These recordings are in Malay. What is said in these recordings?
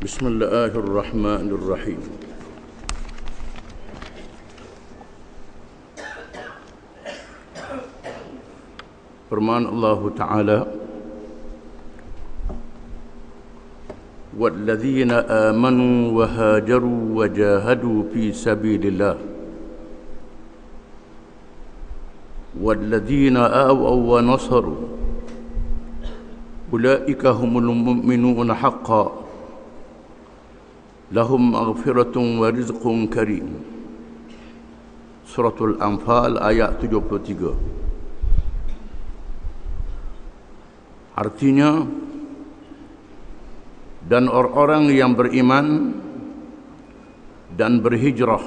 بسم الله الرحمن الرحيم. Firman Allah Ta'ala, وَالَّذِينَ آمَنُوا وَهَاجَرُوا وَجَاهَدُوا فِي سَبِيلِ اللَّهِ وَالَّذِينَ آوَوا وَنَصَرُوا أُولَئِكَ هُمُ الْمُؤْمِنُونَ حَقًّا لَهُمْ مَغْفِرَةٌ وَرِزْقٌ كَرِيمٌ. Suratul Anfal ayat 73. Artinya, dan orang-orang yang beriman dan berhijrah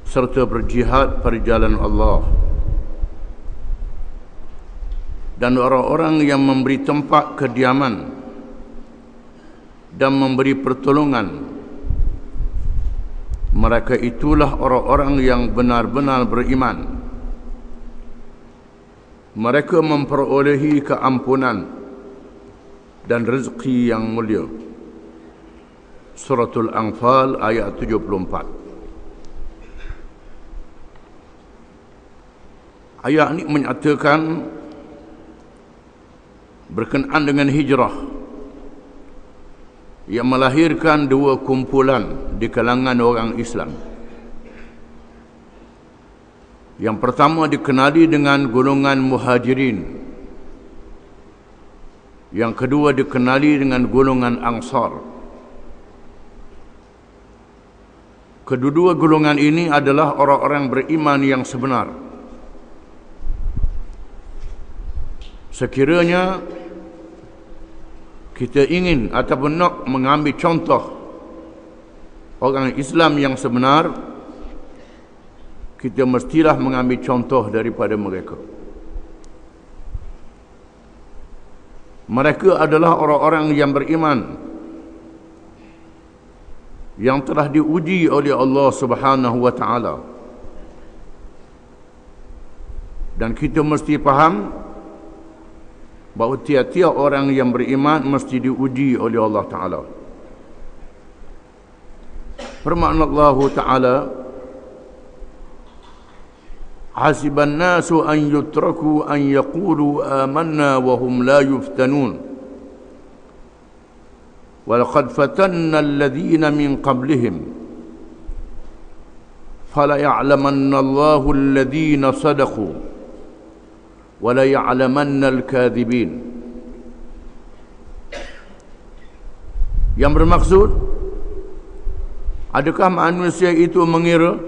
serta berjihad pada jalan Allah, dan orang-orang yang memberi tempat kediaman dan memberi pertolongan, mereka itulah orang-orang yang benar-benar beriman. Mereka memperolehi keampunan dan rezeki yang mulia. Suratul Anfal ayat 74. Ayat ini menyatakan berkenaan dengan hijrah yang melahirkan dua kumpulan di kalangan orang Islam. Yang pertama dikenali dengan golongan muhajirin, yang kedua dikenali dengan golongan ansar. Kedua-dua golongan ini adalah orang-orang beriman yang sebenar. Sekiranya kita ingin ataupun nak mengambil contoh orang Islam yang sebenar, kita mestilah mengambil contoh daripada mereka. Mereka adalah orang-orang yang beriman, yang telah diuji oleh Allah Subhanahu wa Ta'ala. Dan kita mesti faham bahawa tiap-tiap orang yang beriman mesti diuji oleh Allah Ta'ala. Firman Allah Ta'ala, حَسِبَ النَّاسُ أَنْ يُتْرَكُوا أَنْ يَقُولُوا آمَنَّا وَهُمْ لَا يُفْتَنُونَ وَلَقَدْ فَتَنَّا الَّذِينَ مِنْ قَبْلِهِمْ فَلَيَعْلَمَنَّ اللَّهُ الَّذِينَ صَدَقُوا وَلَيَعْلَمَنَّ الْكَاذِبِينَ. Yang bermaksud, adakah manusia itu mengira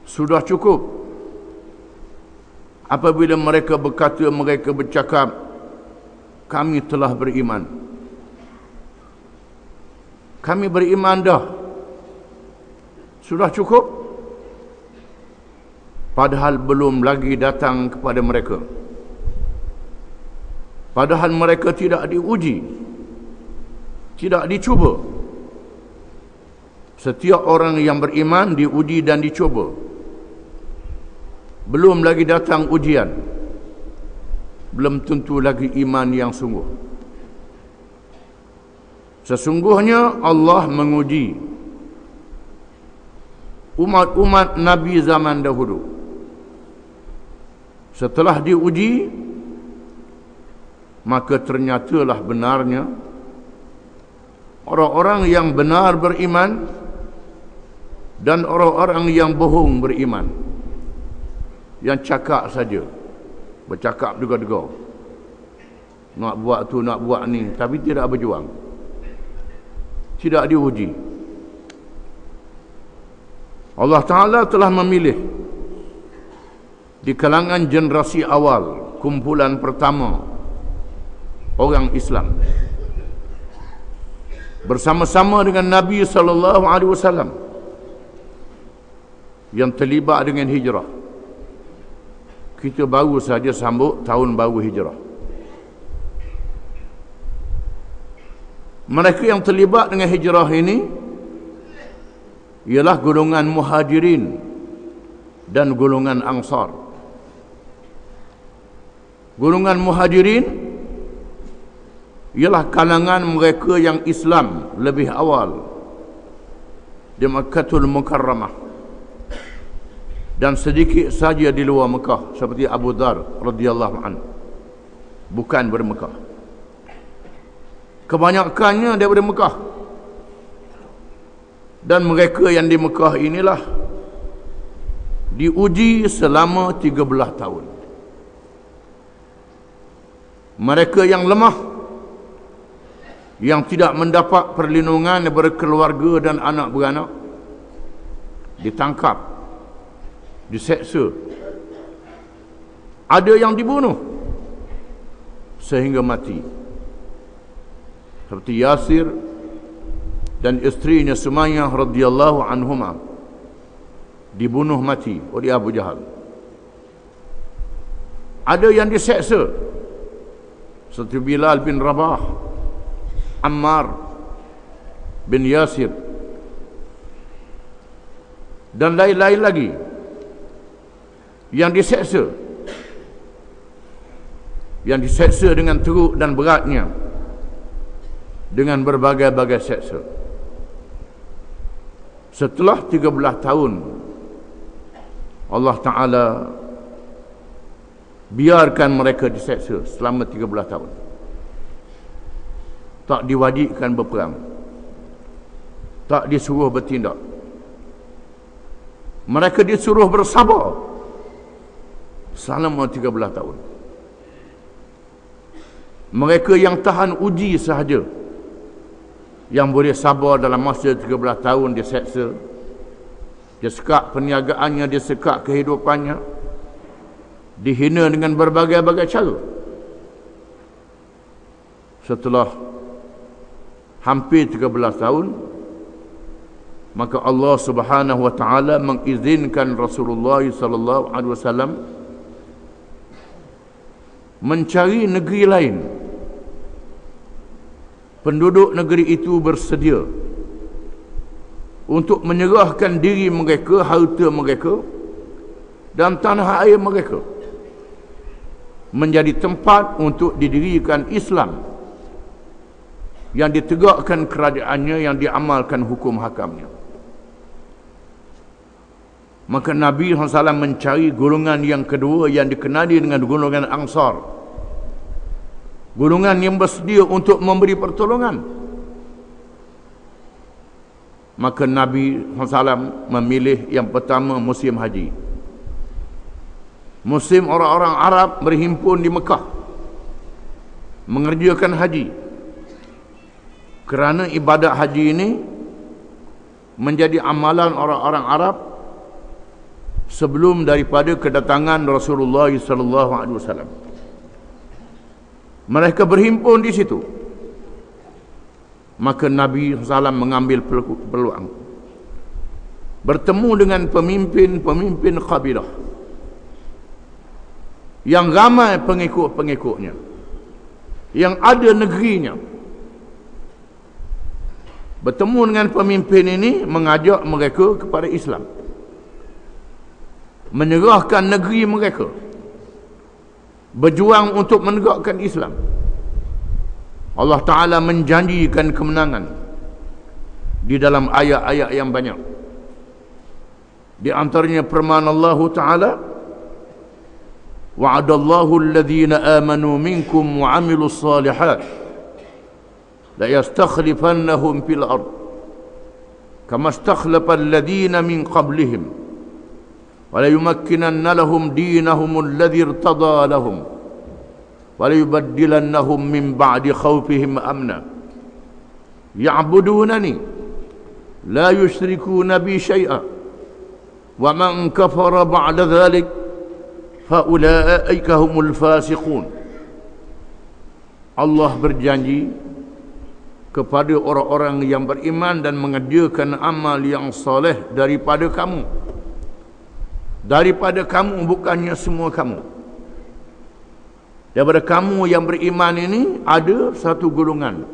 sudah cukup apabila mereka berkata, mereka bercakap, kami telah beriman, kami beriman dah, sudah cukup? Padahal belum lagi datang kepada mereka. Padahal mereka tidak diuji, tidak dicuba. Setiap orang yang beriman diuji dan dicuba. Belum lagi datang ujian, belum tentu lagi iman yang sungguh. Sesungguhnya Allah menguji umat-umat Nabi zaman dahulu. Setelah diuji, maka ternyatalah benarnya orang-orang yang benar beriman dan orang-orang yang bohong beriman, yang cakap saja, bercakap juga-juga, nak buat tu, nak buat ni, tapi tidak berjuang, tidak diuji. Allah Ta'ala telah memilih di kalangan generasi awal, kumpulan pertama orang Islam, bersama-sama dengan Nabi SAW yang terlibat dengan hijrah. Kita baru saja sambut tahun baru hijrah. Mereka yang terlibat dengan hijrah ini ialah golongan muhajirin dan golongan ansar. Golongan muhajirin ialah kalangan mereka yang Islam lebih awal di Makkahul Mukarramah dan sedikit saja di luar Mekah, seperti Abu Dhar radhiyallahu anhu, bukan bermekah. Kebanyakannya daripada Mekah. Dan mereka yang di Mekah inilah diuji selama 13 tahun. Mereka yang lemah, yang tidak mendapat perlindungan daripada keluarga dan anak beranak, ditangkap, diseksa, ada yang dibunuh sehingga mati, seperti Yasir dan isterinya Sumayyah radhiyallahu anhuma dibunuh mati oleh Abu Jahal. Ada yang diseksa seperti Bilal bin Rabah, Ammar bin Yasir, dan lain-lain lagi yang diseksa, dengan teruk dan beratnya, dengan berbagai-bagai seksa. Setelah 13 tahun Allah Ta'ala biarkan mereka diseksa selama 13 tahun. Tak diwajibkan berperang, tak disuruh bertindak. Mereka disuruh bersabar selama 13 tahun. Mereka yang tahan uji sahaja yang boleh sabar dalam masa 13 tahun diseksa, disekat perniagaannya, disekat kehidupannya, dihina dengan berbagai-bagai cara. Setelah hampir 13 tahun, maka Allah Subhanahu wa taala mengizinkan Rasulullah sallallahu alaihi wasallam mencari negeri lain. Penduduk negeri itu bersedia untuk menyerahkan diri mereka, harta mereka dan tanah air mereka menjadi tempat untuk didirikan Islam, yang ditegakkan kerajaannya, yang diamalkan hukum hakamnya. Maka Nabi SAW mencari golongan yang kedua yang dikenali dengan golongan Ansar, golongan yang bersedia untuk memberi pertolongan. Maka Nabi SAW memilih yang pertama musim haji. Musim orang-orang Arab berhimpun di Mekah mengerjakan haji, kerana ibadat haji ini menjadi amalan orang-orang Arab sebelum daripada kedatangan Rasulullah sallallahu alaihi wasallam. Mereka berhimpun di situ. Maka Nabi SAW mengambil peluang, bertemu dengan pemimpin-pemimpin kabilah yang ramai pengikut-pengikutnya, yang ada negerinya. Bertemu dengan pemimpin ini, mengajak mereka kepada Islam, menyerahkan negeri mereka, berjuang untuk menegakkan Islam. Allah Ta'ala menjanjikan kemenangan di dalam ayat-ayat yang banyak. Di antaranya firman Allah Ta'ala, wa'adallahu alladhina amanu minkum wa 'amilus salihat la yastakhlifannahum fil ard kama istakhlafa alladhina min qablihim wa la yumakkinanna lahum dinahum alladhi irtada lahum wa la yubaddilannahum min ba'di khawfihim amna ya'budunani la yushrikuna bi syai'a wa man kafara ba'da dhalik fa ulaika humul fasiqun. Allah berjanji kepada orang-orang yang beriman dan mengerjakan amal yang soleh daripada kamu. Daripada kamu, bukannya semua kamu. Daripada kamu yang beriman ini ada satu golongan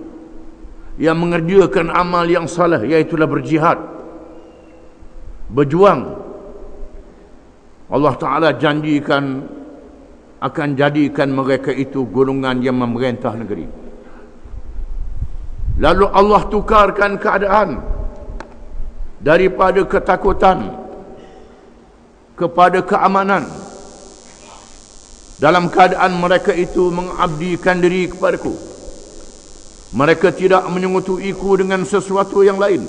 yang mengerjakan amal yang soleh, iaitulah berjihad, berjuang. Allah Ta'ala janjikan akan jadikan mereka itu golongan yang memerintah negeri. Lalu Allah tukarkan keadaan daripada ketakutan kepada keamanan. Dalam keadaan mereka itu mengabdikan diri kepadaku, mereka tidak menyekutuiku dengan sesuatu yang lain,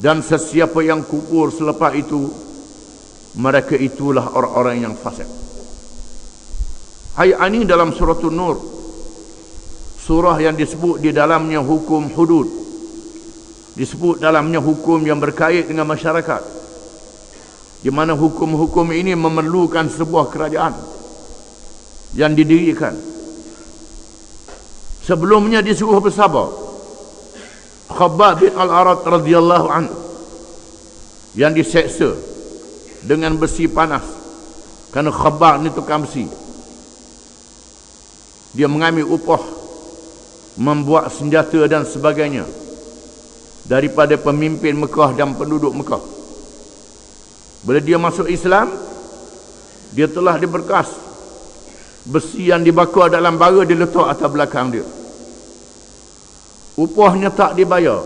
dan sesiapa yang kufur selepas itu, mereka itulah orang-orang yang fasik. Ayat ini dalam surah An-Nur, surah yang disebut di dalamnya hukum hudud, disebut dalamnya hukum yang berkait dengan masyarakat, di mana hukum-hukum ini memerlukan sebuah kerajaan yang didirikan. Sebelumnya disuruh bersabar. Khabbab bin Al-Arat radhiyallahu anhu yang diseksa dengan besi panas, kerana Khabbab ni tukang besi. Dia mengambil upah membuat senjata dan sebagainya daripada pemimpin Mekah dan penduduk Mekah. Bila dia masuk Islam, dia telah diberkas besi yang dibakar dalam bara diletak atas belakang dia. Upahnya tak dibayar,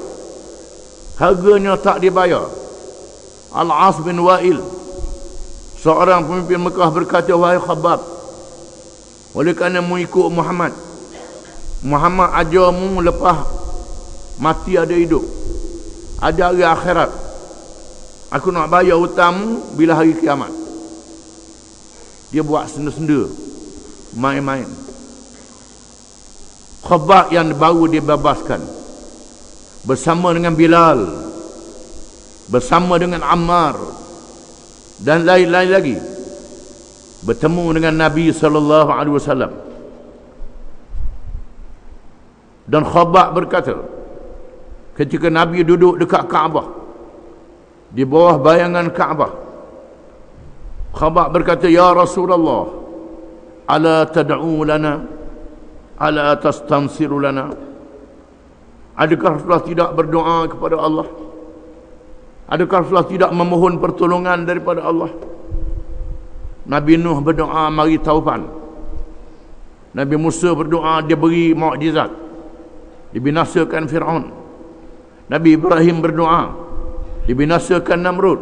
harganya tak dibayar. Al-As bin Wa'il, seorang pemimpin Mekah, berkata, wahai Khabbab, oleh kerana mu ikut Muhammad, Muhammad ajarmu lepas mati ada hidup, ada hari akhirat, aku nak bayar hutangmu bila hari kiamat. Dia buat senda-senda, main-main. Khabbab yang baru dibebaskan bersama dengan Bilal, bersama dengan Ammar dan lain-lain lagi, bertemu dengan Nabi SAW. Dan Khabbab berkata, ketika Nabi duduk dekat Kaabah, di bawah bayangan Kaabah, Khabbab berkata, ya Rasulullah, ala tad'u lana, ala tastansiru lana. Adakah Rasulullah tidak berdoa kepada Allah? Adakah Rasulullah tidak memohon pertolongan daripada Allah? Nabi Nuh berdoa mari taufan. Nabi Musa berdoa dia beri mukjizat, dibinasakan Fir'aun. Nabi Ibrahim berdoa dibinasakan Namrud.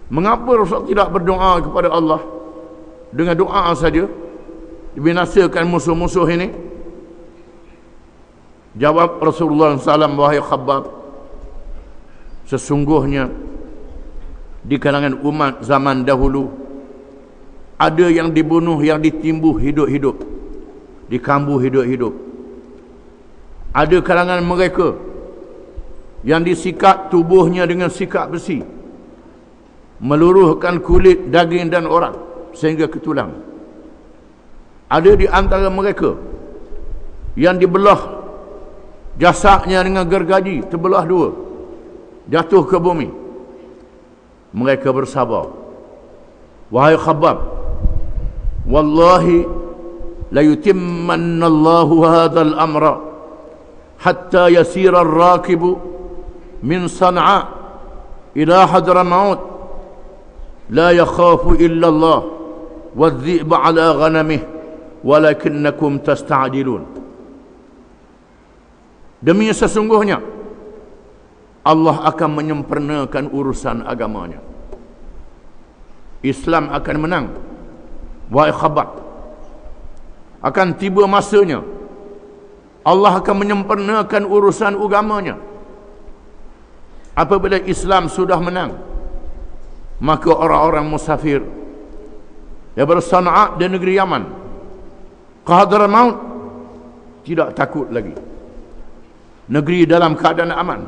Mengapa Rasulullah tidak berdoa kepada Allah? Dengan doa saja dibinasakan musuh-musuh ini. Jawab Rasulullah SAW, wahai Khabbab, sesungguhnya di kalangan umat zaman dahulu ada yang dibunuh, yang ditimbuh hidup-hidup, dikambuh hidup-hidup. Ada kalangan mereka yang disikat tubuhnya dengan sikat besi, meluruhkan kulit, daging dan orang sehingga ke tulang. Ada di antara mereka yang dibelah jasadnya dengan gergaji, terbelah dua, jatuh ke bumi. Mereka bersabar. Wahai Khabbab, wallahi la yutimmanna Allahu hadzal amra hatta yasira ar-rakibu min San'a ila Hadramaut la yakhafu illa Allah wadh-dhi'ba ala ghanamih walakinnakum tasta'jilun. Demi sesungguhnya Allah akan menyempurnakan urusan agamanya. Islam akan menang. Wahai Khabbab, akan tiba masanya Allah akan menyempurnakan urusan agamanya. Apabila Islam sudah menang, maka orang-orang musafir daripada San'a dan negeri Yaman ke Hadramaut tidak takut lagi. Negeri dalam keadaan aman.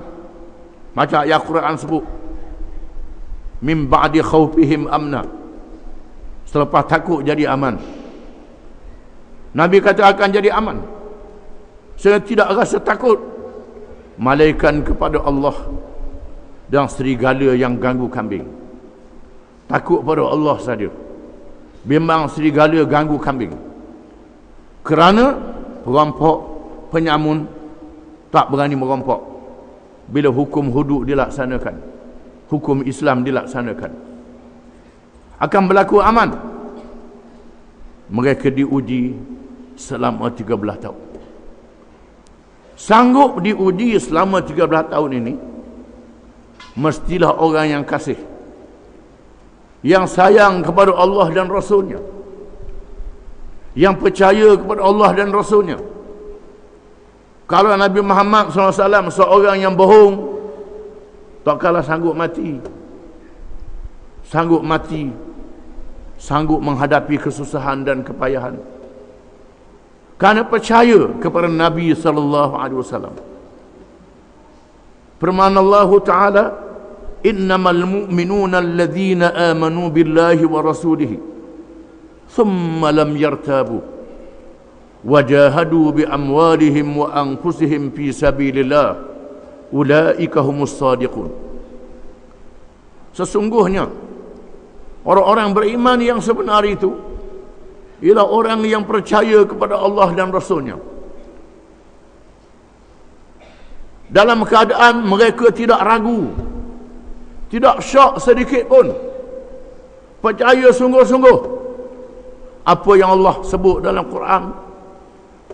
Macam ayat Quran sebut, min ba'di khawfihim amna, selepas takut jadi aman. Nabi kata akan jadi aman. Saya tidak rasa takut, malaikat kepada Allah dan serigala yang ganggu kambing. Takut pada Allah saja. Bimbang serigala ganggu kambing. Kerana perampok, penyamun tak berani merampok bila hukum hudud dilaksanakan, hukum Islam dilaksanakan. Akan berlaku aman. Mereka diuji selama 13 tahun. sanggup diuji selama 13 tahun ini, mestilah orang yang kasih, yang sayang kepada Allah dan Rasulnya, yang percaya kepada Allah dan Rasulnya. Kalau Nabi Muhammad SAW seorang yang bohong, tak kalah sanggup mati, sanggup menghadapi kesusahan dan kepayahan, kerana percaya kepada Nabi SAW. Firman Allah Ta'ala, innamal mu'minuna alladhina amanu billahi wa rasulihi thumma lam yartabu wajahadu bi amwalihim wa anfusihim fi sabilillah ulaika humus sadiqun. Sesungguhnya orang-orang beriman yang sebenar itu ialah orang yang percaya kepada Allah dan Rasulnya, dalam keadaan mereka tidak ragu, tidak syak sedikit pun, percaya sungguh-sungguh apa yang Allah sebut dalam Quran,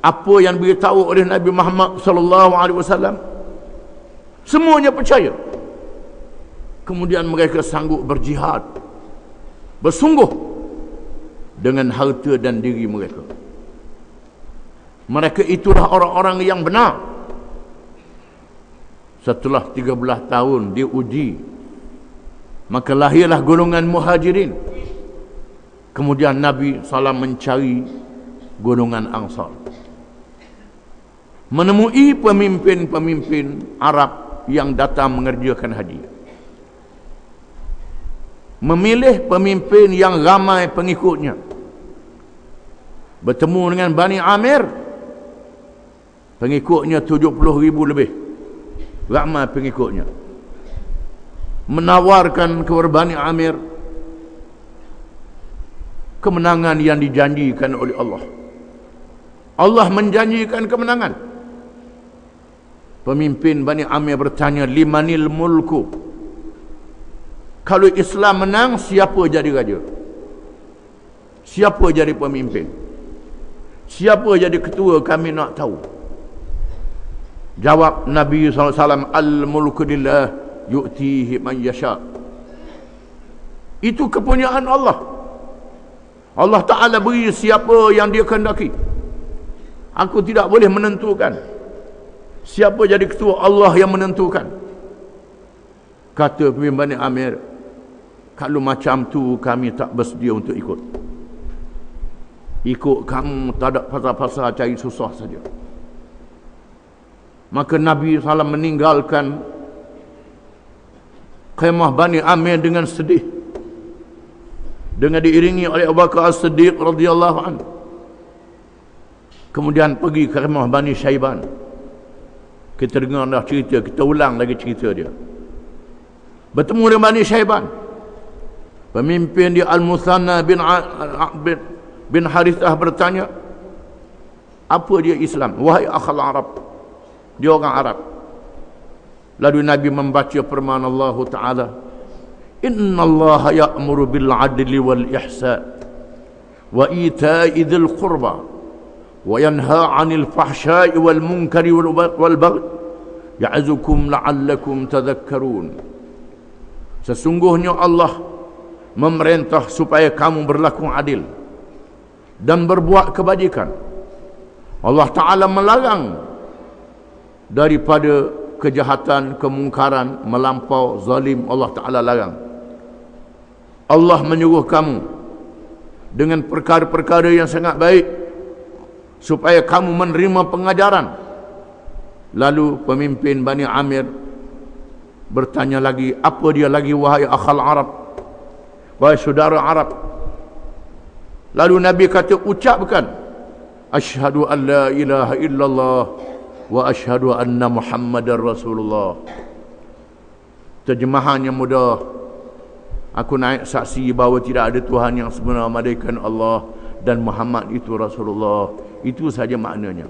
apa yang diberitahu oleh Nabi Muhammad SAW, semuanya percaya. Kemudian mereka sanggup berjihad, bersungguh dengan harta dan diri mereka. Mereka itulah orang-orang yang benar. Setelah 13 tahun diuji, maka lahirlah golongan muhajirin. Kemudian Nabi SAW mencari golongan Ansar, menemui pemimpin-pemimpin Arab yang datang mengerjakan haji, memilih pemimpin yang ramai pengikutnya, bertemu dengan Bani Amir, pengikutnya 70,000 lebih, ramai pengikutnya, menawarkan kepada Bani Amir kemenangan yang dijanjikan oleh Allah. Allah menjanjikan kemenangan. Pemimpin Bani Amir bertanya, limanil mulku, kalau Islam menang, siapa jadi raja? Siapa jadi pemimpin? Siapa jadi ketua? Kami nak tahu. Jawab Nabi SAW, al-mulku lillah yu'tihi man yasha. Itu kepunyaan Allah. Allah Ta'ala beri siapa yang dia kehendaki. Aku tidak boleh menentukan siapa jadi ketua, Allah yang menentukan. Kata pemimpin Bani Amir, kalau macam tu kami tak bersedia untuk ikut. Ikut kamu tak ada pasal-pasal cari susah saja. Maka Nabi SAW meninggalkan khemah Bani Amir dengan sedih, dengan diiringi oleh Abu Bakar As-Siddiq radhiyallahu anhu. Kemudian pergi ke khemah Bani Syaiban. Kita dengar dah cerita, kita ulang lagi cerita dia. Bertemu dengan Bani Syaiban. Pemimpin dia Al-Musanna bin Harithah bertanya, apa dia Islam? Wahai akhal Arab. Dia orang Arab. Lalu Nabi membaca firman Allah Ta'ala, inna Allah ya'muru bil adli wal ihsan wa ita'i dhil qurba wa yanha 'anil fahsya'i wal munkari wal baghi ya'azukum la'allakum tadhakkarun. Sesungguhnya Allah memerintah supaya kamu berlaku adil dan berbuat kebajikan. Allah Ta'ala melarang daripada kejahatan, kemungkaran, melampau, zalim. Allah Ta'ala larang. Allah menyuruh kamu dengan perkara-perkara yang sangat baik supaya kamu menerima pengajaran. Lalu pemimpin Bani Amir bertanya lagi, apa dia lagi wahai akhal Arab, wahai saudara Arab? Lalu Nabi kata, ucapkan asyhadu an la ilaha illallah wa asyhadu anna Muhammadar Rasulullah. Terjemahan yang mudah, aku naik saksi bahawa tidak ada Tuhan yang sebenar melainkan Allah dan Muhammad itu Rasulullah. Itu saja maknanya.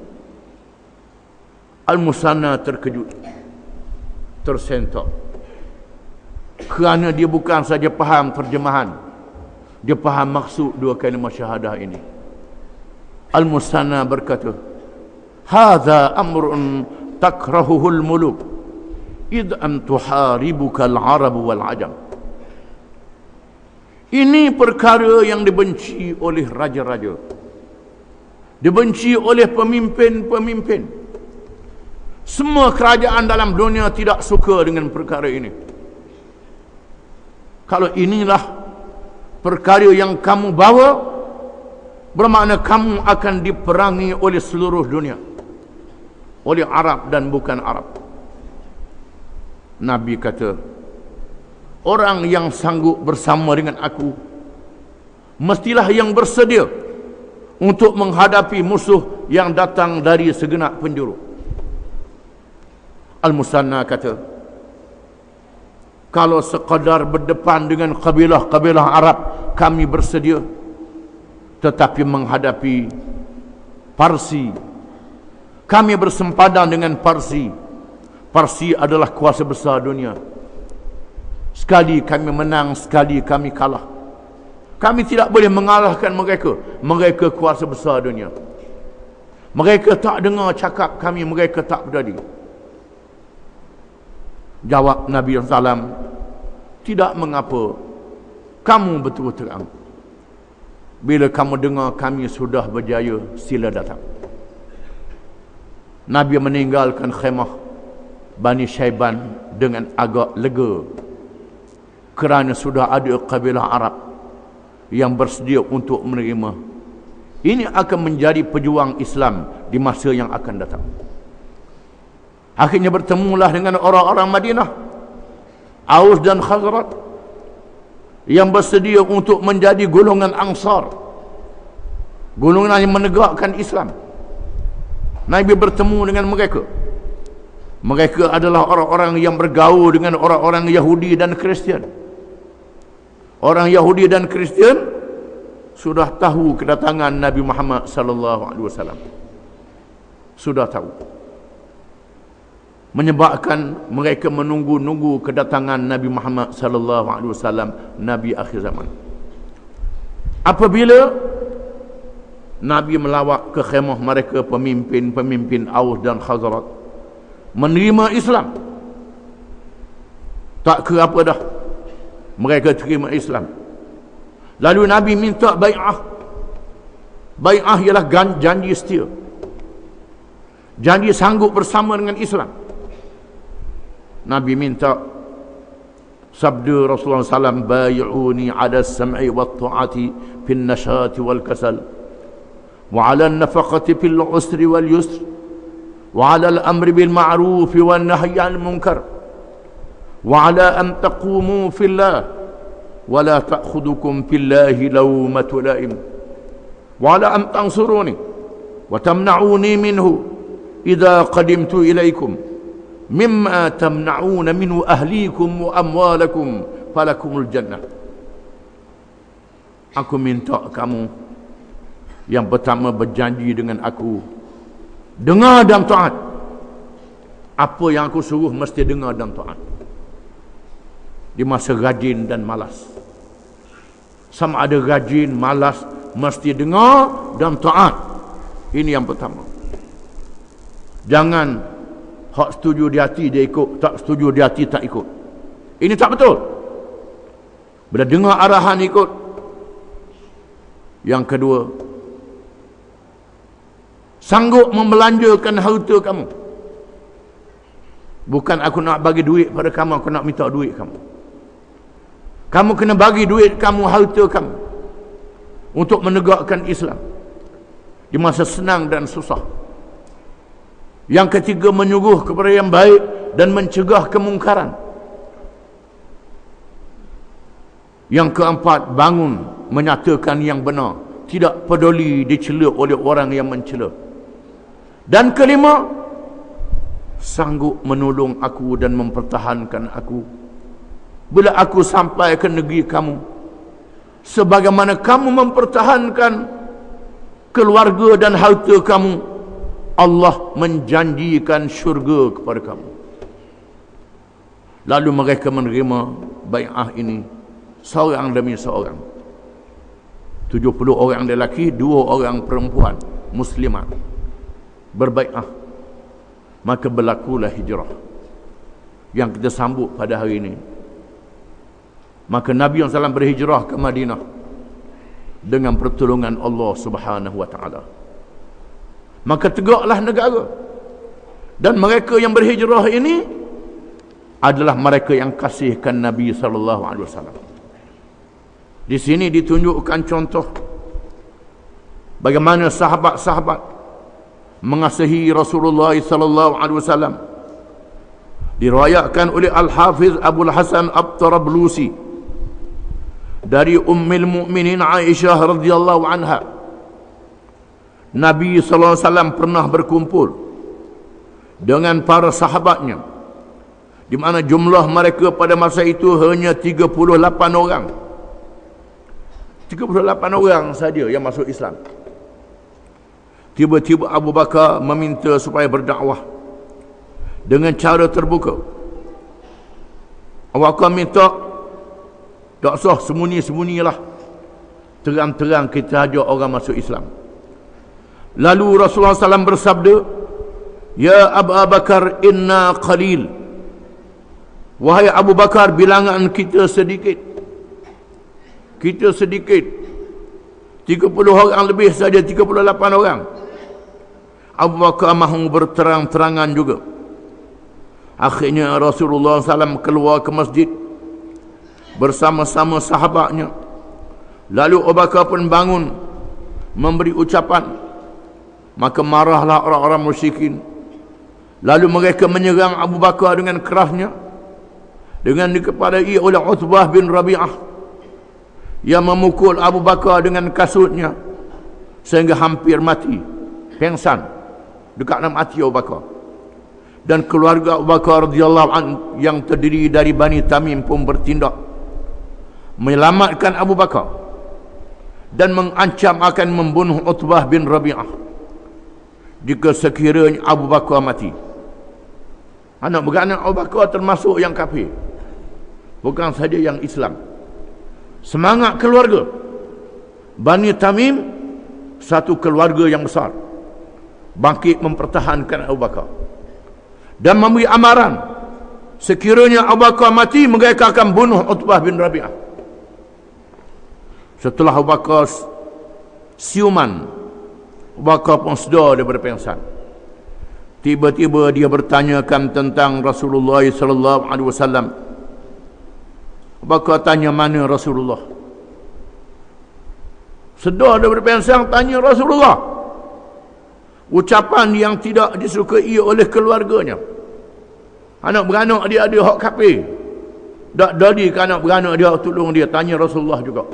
Al-Musanna terkejut, tersentak, kerana dia bukan saja faham terjemahan, dia faham maksud dua kalimah syahadah ini. Al-Musanna berkata, hadza amrun takrahuhul muluk id am tuharibuka al-arab wal ajam. Ini perkara yang dibenci oleh raja-raja, dibenci oleh pemimpin-pemimpin. Semua kerajaan dalam dunia tidak suka dengan perkara ini. Kalau inilah perkara yang kamu bawa, bermakna kamu akan diperangi oleh seluruh dunia, oleh Arab dan bukan Arab. Nabi kata, orang yang sanggup bersama dengan aku mestilah yang bersedia untuk menghadapi musuh yang datang dari segenap penjuru. Al-Musanna kata, kalau sekadar berdepan dengan kabilah-kabilah Arab kami bersedia, tetapi menghadapi Parsi, kami bersempadan dengan Parsi. Parsi adalah kuasa besar dunia. Sekali kami menang, sekali kami kalah. Kami tidak boleh mengalahkan mereka. Mereka kuasa besar dunia. Mereka tak dengar cakap kami, mereka tak berdiri. Jawab Nabi SAW, tidak mengapa, kamu betul terang. Bila kamu dengar kami sudah berjaya, sila datang. Nabi meninggalkan khemah Bani Syaiban dengan agak lega, kerana sudah ada kabilah Arab yang bersedia untuk menerima. Ini akan menjadi pejuang Islam di masa yang akan datang. Akhirnya bertemulah dengan orang-orang Madinah, Aus dan Khazraj, yang bersedia untuk menjadi golongan Ansar, golongan yang menegakkan Islam. Nabi bertemu dengan mereka. Mereka adalah orang-orang yang bergaul dengan orang-orang Yahudi dan Kristian. Orang Yahudi dan Kristian sudah tahu kedatangan Nabi Muhammad sallallahu alaihi wasallam. Sudah tahu. Menyebabkan mereka menunggu-nunggu kedatangan Nabi Muhammad sallallahu alaihi wasallam, Nabi akhir zaman. Apabila Nabi melawat ke khemah mereka, pemimpin-pemimpin Aus dan Khazraj menerima Islam. Tak ke apa dah, mereka terima Islam. Lalu Nabi minta bai'ah. Bai'ah ialah janji setia, janji sanggup bersama dengan Islam. Nabi minta, sabda Rasulullah SAW, bai'uni ala sam'i wa ta'ati fil nashati wal kasal, wa ala nafaqati fil usri wal yusr, wa ala al-amri bil ma'ruf wa nahyi 'anil munkar, wa ala an taqumu fillah wa la ta'khudukum fillahi lawmatu la'im, wa ala an tansuruni wa tamna'uni minhu idza qadimtu ilaikum mimma tamna'una minhu ahlikum wa amwalakum falakumul jannah. Aku minta kamu yang pertama berjanji dengan aku, dengar dan taat. Apa yang aku suruh mesti dengar dan taat. Di masa rajin dan malas, sama ada rajin, malas, mesti dengar dan taat. Ini yang pertama. Jangan hak setuju di hati dia ikut, tak setuju di hati tak ikut. Ini tak betul. Bila dengar arahan ikut. Yang kedua, sanggup membelanjakan harta kamu. Bukan aku nak bagi duit pada kamu, aku nak minta duit kamu. Kamu kena bagi duit kamu, harta kamu, untuk menegakkan Islam di masa senang dan susah. Yang ketiga, menyuruh kepada yang baik dan mencegah kemungkaran. Yang keempat, bangun menyatakan yang benar, tidak peduli dicela oleh orang yang mencela. Dan kelima, sanggup menolong aku dan mempertahankan aku bila aku sampai ke negeri kamu, sebagaimana kamu mempertahankan keluarga dan harta kamu. Allah menjanjikan syurga kepada kamu. Lalu mereka menerima bai'ah ini, seorang demi seorang. 70 orang lelaki, 2 orang perempuan muslimat berbai'ah. maka berlakulah hijrah yang kita sambut pada hari ini. Maka Nabi SAW berhijrah ke Madinah dengan pertolongan Allah Subhanahu wa taala. Maka tegaklah negara. Dan mereka yang berhijrah ini adalah mereka yang kasihkan Nabi sallallahu alaihi wasallam. Di sini ditunjukkan contoh bagaimana sahabat-sahabat mengasihi Rasulullah sallallahu alaihi wasallam. Diriwayatkan oleh Al-Hafiz Abu Hasan At-Tarablusi dari Ummul Mukminin Aisyah radhiyallahu anha, Nabi sallallahu alaihi wasallam pernah berkumpul dengan para sahabatnya, di mana jumlah mereka pada masa itu hanya 38 orang. 38 orang saja yang masuk Islam. Tiba-tiba Abu Bakar meminta supaya berdakwah dengan cara terbuka. Abu Bakar minta, tak usah sembunyi-sembunyilah, terang-terang kita ajak orang masuk Islam. Lalu Rasulullah SAW bersabda, "Ya Abu Bakar, inna qalil." Wahai Abu Bakar, bilangan kita sedikit. Kita sedikit. 30 orang lebih saja, 38 orang. Abu Bakar mahu berterang-terangan juga. Akhirnya Rasulullah SAW keluar ke masjid bersama-sama sahabatnya. Lalu Abu Bakar pun bangun memberi ucapan. Maka marahlah orang-orang musyrikin. Lalu mereka menyerang Abu Bakar dengan kerasnya, dengan dikepadai oleh Utbah bin Rabi'ah yang memukul Abu Bakar dengan kasutnya sehingga hampir mati, pengsan, dekat nak mati Abu Bakar. Dan keluarga Abu Bakar radhiyallahu anhu yang terdiri dari Bani Tamim pun bertindak menyelamatkan Abu Bakar dan mengancam akan membunuh Utbah bin Rabi'ah jika sekiranya Abu Bakar mati. Anak beranak Abu Bakar termasuk yang kafir, bukan saja yang Islam. Semangat keluarga Bani Tamim, satu keluarga yang besar, bangkit mempertahankan Abu Bakar dan memberi amaran sekiranya Abu Bakar mati, mereka akan bunuh Utbah bin Rabi'ah. Setelah Abu Bakar siuman, Abu Bakar pun sedar daripada pengsan. Tiba-tiba dia bertanyakan tentang Rasulullah sallallahu alaihi wasallam. Abu Bakar tanya, mana Rasulullah? Sedar daripada pengsan, tanya Rasulullah. Ucapan yang tidak disukai oleh keluarganya. Anak beranak dia ada hak kafir. Tak jadi ke anak beranak dia tolong dia, tanya Rasulullah juga.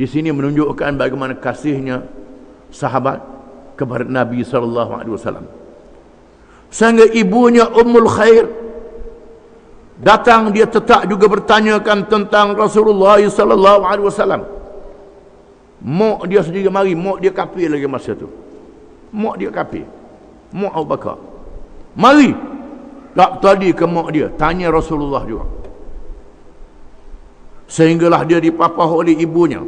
Di sini menunjukkan bagaimana kasihnya sahabat kepada Nabi sallallahu alaihi wasallam. Sehingga ibunya Ummul Khair datang, dia tetap juga bertanyakan tentang Rasulullah sallallahu alaihi wasallam. Mak dia sendiri mari, mak dia kafir lagi masa tu. Mak dia kafir. Mak Abu Bakar. Mari. Tak tadi ke mak dia, tanya Rasulullah juga. Sehinggalah dia dipapah oleh ibunya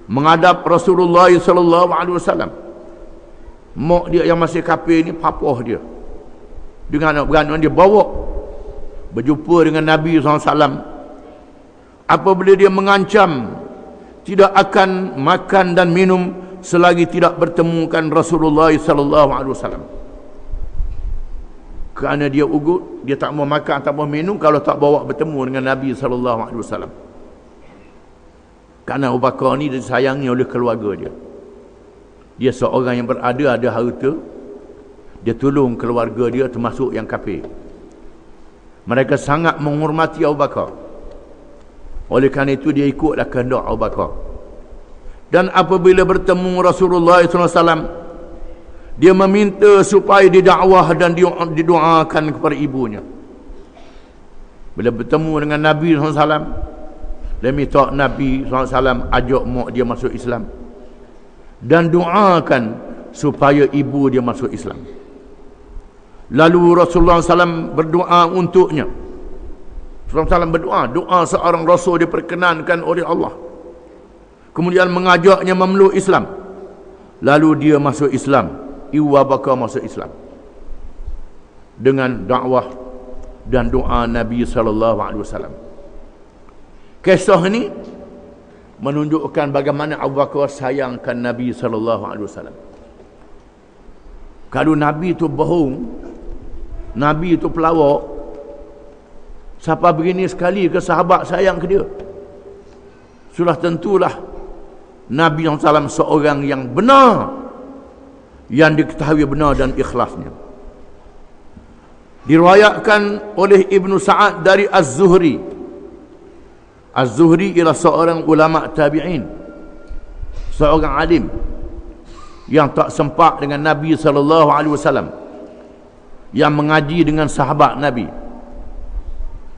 menghadap Rasulullah sallallahu alaihi wasallam. Mak dia yang masih kafir ni papah dia dengan anak beranak dia, bawa berjumpa dengan Nabi SAW. Apabila dia mengancam tidak akan makan dan minum selagi tidak bertemukan Rasulullah sallallahu alaihi wasallam. Kerana dia ugut, dia tak mau makan, tak mau minum kalau tak bawa bertemu dengan Nabi sallallahu alaihi wasallam. Kerana Abu Bakar ni disayangi oleh keluarga dia. Dia seorang yang ada harta. Dia tolong keluarga dia termasuk yang kafir. Mereka sangat menghormati Abu Bakar. Oleh kerana itu dia ikutlah kehendak Abu Bakar. Dan apabila bertemu Rasulullah SAW, dia meminta supaya didakwah dan didoakan kepada ibunya. Bila bertemu dengan Nabi SAW, dia minta Nabi SAW ajak mak dia masuk Islam dan doakan supaya ibu dia masuk Islam. Lalu Rasulullah SAW berdoa untuknya. Rasulullah SAW berdoa, doa seorang Rasul diperkenankan oleh Allah. Kemudian mengajaknya memeluk Islam. Lalu dia masuk Islam. Ibu Bakar masuk Islam. dengan dakwah dan doa Nabi sallallahu alaihi wasallam. Kisah ini menunjukkan bagaimana Abu Bakar sayangkan Nabi sallallahu alaihi wasallam. Kalau Nabi itu bohong, Nabi itu pelawak, siapa begini sekali ke sahabat sayang ke dia? Sudah tentulah Nabi SAW seorang yang benar, yang diketahui benar dan ikhlasnya. Diriwayatkan oleh Ibnu Sa'ad dari Az-Zuhri. Az-Zuhri ialah seorang ulama tabi'in, seorang alim yang tak sempat dengan Nabi SAW, yang mengaji dengan sahabat Nabi.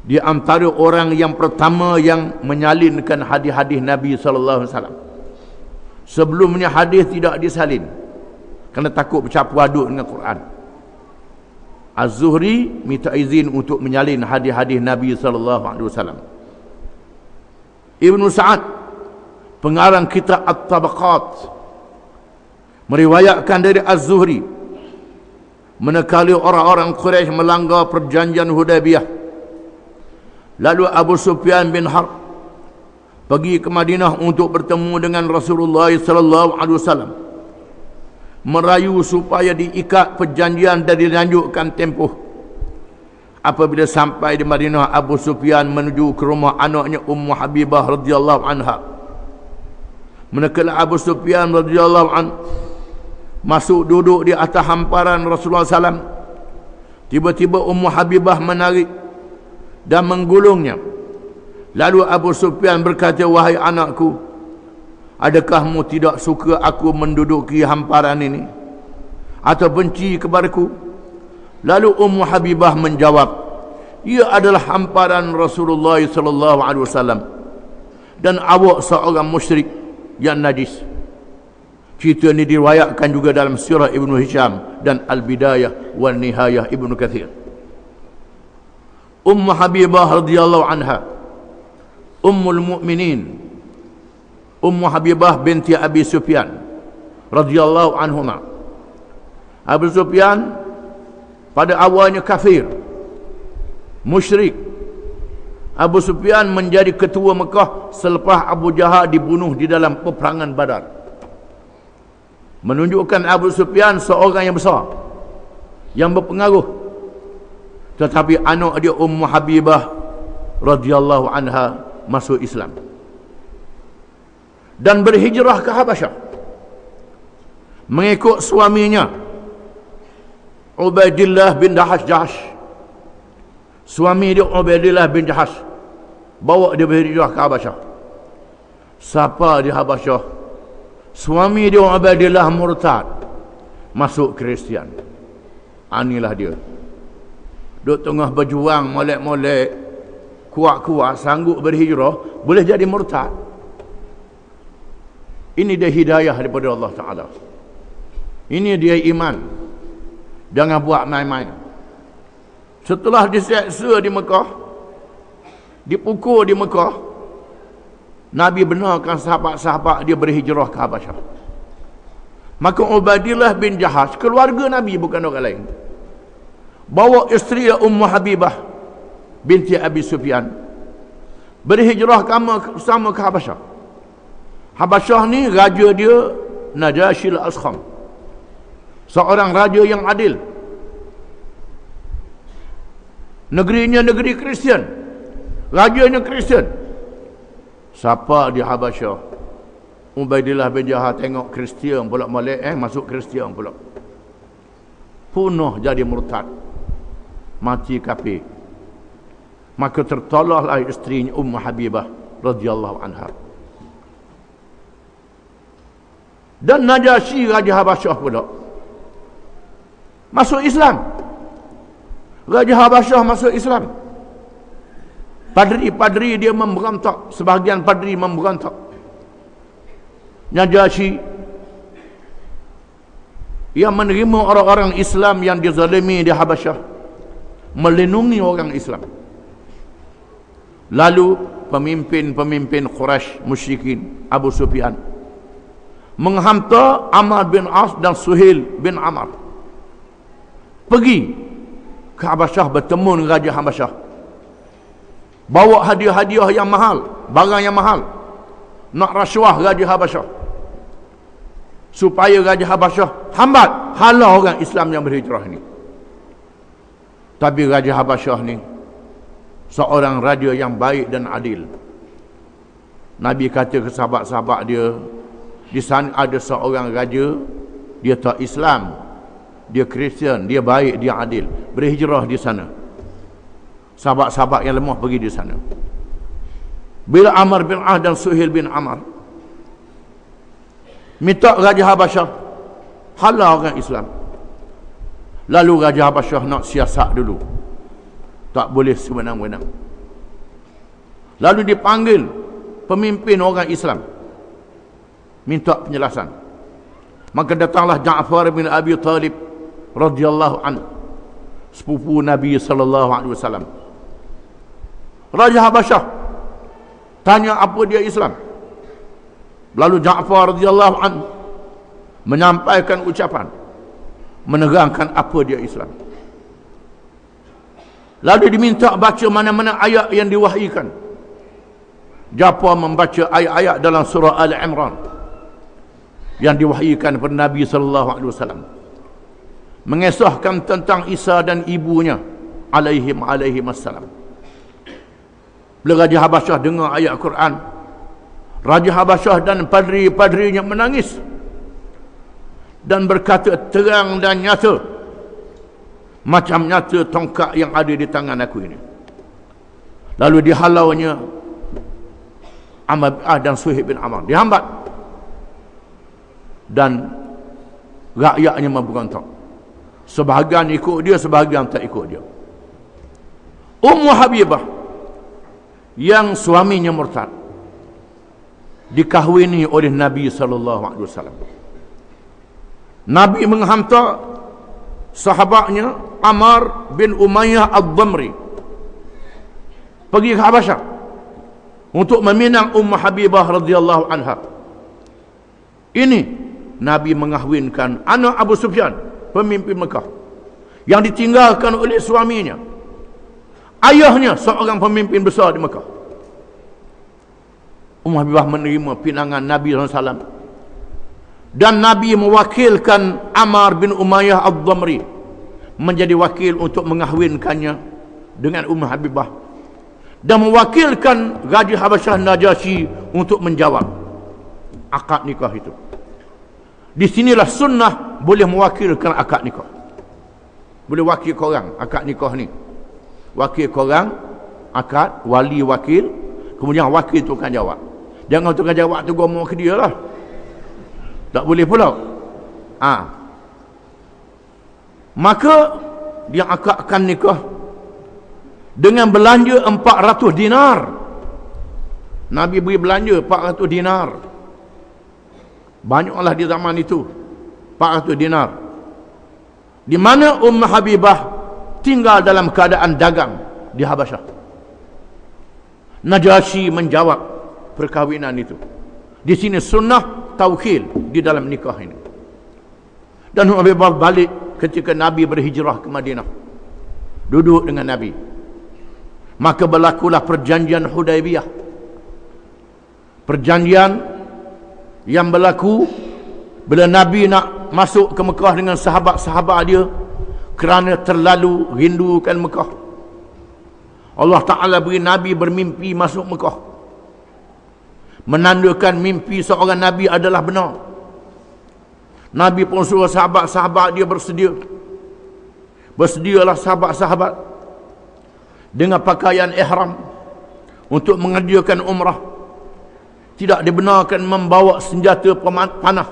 Dia antara orang yang pertama yang menyalinkan hadis-hadis Nabi SAW. Sebelumnya hadis tidak disalin kerana takut bercampur aduk dengan Quran. Az-Zuhri minta izin untuk menyalin hadis-hadis Nabi SAW. Ibnu Sa'ad, pengarang kitab At-Tabaqat, meriwayatkan dari Az-Zuhri, manakala orang-orang Quraisy melanggar perjanjian Hudaybiyah, lalu Abu Sufyan bin Harb pergi ke Madinah untuk bertemu dengan Rasulullah sallallahu alaihi wasallam, merayu supaya diikat perjanjian dan dilanjutkan tempoh. Apabila sampai di Madinah, Abu Sufyan menuju ke rumah anaknya Ummu Habibah radhiyallahu anha. Manakala Abu Sufyan radhiyallahu an masuk duduk di atas hamparan Rasulullah SAW, tiba-tiba Ummu Habibah menarik dan menggulungnya. Lalu Abu Sufyan berkata, "Wahai anakku, adakah kamu tidak suka aku menduduki hamparan ini atau benci kepadaku?" Lalu Ummu Habibah menjawab, "Ia adalah hamparan Rasulullah sallallahu alaihi wasallam dan awak seorang musyrik yang najis." Cerita ini diriwayatkan juga dalam Sirah Ibnu Hisham dan Al-Bidayah wal Nihayah Ibnu Katsir. Ummu Habibah radhiyallahu anha, Ummul Mukminin, Ummu Habibah binti Abi Sufyan radhiyallahu anhuma. Abu Sufyan pada awalnya kafir, musyrik. Abu Sufyan menjadi ketua Mekah selepas Abu Jahal dibunuh di dalam peperangan Badar. Menunjukkan Abu Sufyan seorang yang besar, yang berpengaruh. Tetapi anak dia Ummu Habibah radhiyallahu anha masuk Islam dan berhijrah ke Habasyah mengikut suaminya Ubaidillah bin Jahash. Suami dia Ubaidillah bin Jahash bawa dia berhijrah ke Habasyah. Siapa di Habasyah? Suami dia Ubaidillah murtad, masuk Kristian. Inilah dia, duk tengah berjuang molek-molek, kuat-kuat sanggup berhijrah, boleh jadi murtad. Ini dia hidayah daripada Allah Ta'ala. Ini dia iman. Jangan buat main-main. Setelah diseksa di Mekah, dipukul di Mekah, Nabi benarkan sahabat-sahabat dia berhijrah ke Habasyah. Maka Ubaidillah bin Jahash, keluarga Nabi bukan orang lain, bawa isteri Ummu Habibah binti Abi Sufyan berhijrah sama ke Habasyah. Habasyah ni raja dia Najashi al-Askham, seorang raja yang adil. Negerinya negeri Kristian, rajanya Kristian. Siapa di Habasyah? Ubaidillah bin Jahash tengok Kristian pula molek, masuk Kristian pula, punuh jadi murtad, mati kafir. Maka tertolaklah isterinya Ummu Habibah radhiyallahu anha. Dan Najashi raja Habasyah pula masuk Islam. Raja Habasyah masuk Islam. Padri-padri dia memberontak, sebahagian padri memberontak. Najashi yang menerima orang-orang Islam yang dizalimi di Habasyah, melindungi orang Islam. Lalu pemimpin-pemimpin Quraisy musyrikin, Abu Sufyan, menghantar Amr bin As dan Suhail bin Amr pergi ke Habasyah bertemu dengan Raja Habasyah. Bawa hadiah-hadiah yang mahal, barang yang mahal. Nak rasuah Raja Habasyah. Supaya Raja Habasyah hambat, halau orang Islam yang berhijrah ni. Tapi Raja Habasyah ni seorang raja yang baik dan adil. Nabi kata ke sahabat-sahabat dia, di sana ada seorang raja, dia tak Islam, dia Kristian, dia baik, dia adil, berhijrah di sana. Sahabat-sahabat yang lemah pergi di sana. Bila Amr bin As dan Suhail bin Amr minta Raja Habasyah halau orang Islam, lalu Raja Habasyah nak siasat dulu, tak boleh sewenang-wenang. Lalu dipanggil pemimpin orang Islam, minta penjelasan. Maka datanglah Ja'far bin Abi Talib radhiyallahu anhu, sepupu Nabi sallallahu alaihi wasallam. Raja Habasyah tanya apa dia Islam. Lalu Ja'far radhiyallahu anhu menyampaikan ucapan, menerangkan apa dia Islam. Lalu diminta baca mana-mana ayat yang diwahyikan. Ja'far membaca ayat-ayat dalam surah Al-Imran yang diwahyikan kepada Nabi sallallahu alaihi wasallam, mengisahkan tentang Isa dan ibunya alaihi wassalam. Bila Raja Habasyah dengar ayat Quran, Raja Habasyah dan padri-padrinya menangis dan berkata terang dan nyata, macam nyata tongkat yang ada di tangan aku ini. Lalu dihalaunya Amr bin As dan Suhail bin Amr, dihambat, dan rakyatnya memberontak. Sebahagian ikut dia, sebahagian tak ikut dia. Ummu Habibah yang suaminya murtad dikahwini oleh Nabi sallallahu alaihi wasallam. Nabi menghantar sahabatnya Ammar bin Umayyah Ad-Damri pergi ke Habasyah untuk meminang Ummu Habibah radhiyallahu anha. Ini Nabi mengahwinkan anak Abu Sufyan, pemimpin Mekah, yang ditinggalkan oleh suaminya. Ayahnya seorang pemimpin besar di Mekah. Ummu Habibah menerima pinangan Nabi SAW, dan Nabi mewakilkan Ammar bin Umayyah Ad-Damri menjadi wakil untuk mengahwinkannya dengan Ummu Habibah, dan mewakilkan Raja Habasyah Najasyi untuk menjawab akad nikah itu. Di sinilah sunnah boleh mewakilkan akad nikah. Boleh wakil korang akad nikah ni. Wakil korang akad, wali wakil, kemudian wakil tukang jawab. Jangan tukang jawab tu gomong ke dia lah, tak boleh pula. Maka dia akadkan nikah dengan belanja 400 dinar. Nabi beri belanja 400 dinar. Banyaklah di zaman itu 400 dinar. Di mana Ummu Habibah tinggal dalam keadaan dagang di Habasyah. Najasyi menjawab perkahwinan itu. Di sini sunnah tawkil di dalam nikah ini. Dan Ummu Habibah balik ketika Nabi berhijrah ke Madinah, duduk dengan Nabi. Maka berlakulah perjanjian Hudaibiyah. Perjanjian yang berlaku bila Nabi nak masuk ke Mekah dengan sahabat-sahabat dia kerana terlalu rindukan Mekah. Allah Ta'ala beri Nabi bermimpi masuk Mekah, menandakan mimpi seorang Nabi adalah benar. Nabi pun suruh sahabat-sahabat dia bersedia. Bersedialah sahabat-sahabat dengan pakaian ihram untuk mengerjakan umrah. Tidak dibenarkan membawa senjata panah,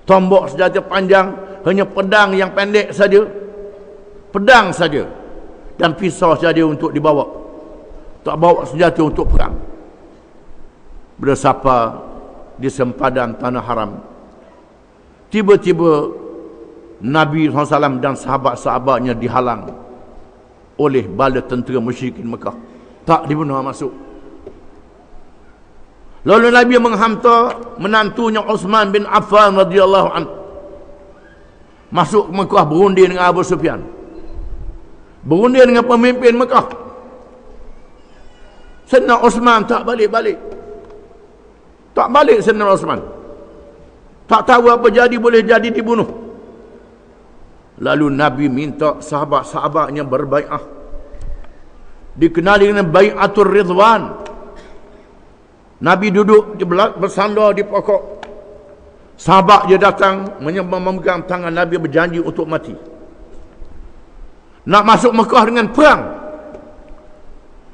tombak senjata panjang, hanya pedang yang pendek saja, pedang saja, dan pisau saja untuk dibawa. Tak bawa senjata untuk perang. Bila sampai di sempadan tanah haram, tiba-tiba Nabi SAW dan sahabat-sahabatnya dihalang oleh bala tentera musyrikin Mekah. Tak dibenar masuk. Lalu Nabi menghantar menantunya Uthman bin Affan radhiyallahu anhu masuk ke Mekah berundi dengan Abu Sufyan. berunding dengan pemimpin Mekah. Sayyidina Osman tak balik-balik. Tak balik Sayyidina Osman. Tak tahu apa jadi, boleh jadi dibunuh. Lalu Nabi minta sahabat-sahabatnya berbai'ah. Dikenali dengan Bai'atul Ridwan. Nabi duduk bersandar di pokok. Sahabat dia datang memegang tangan Nabi, berjanji untuk mati. Nak masuk Mekah dengan perang.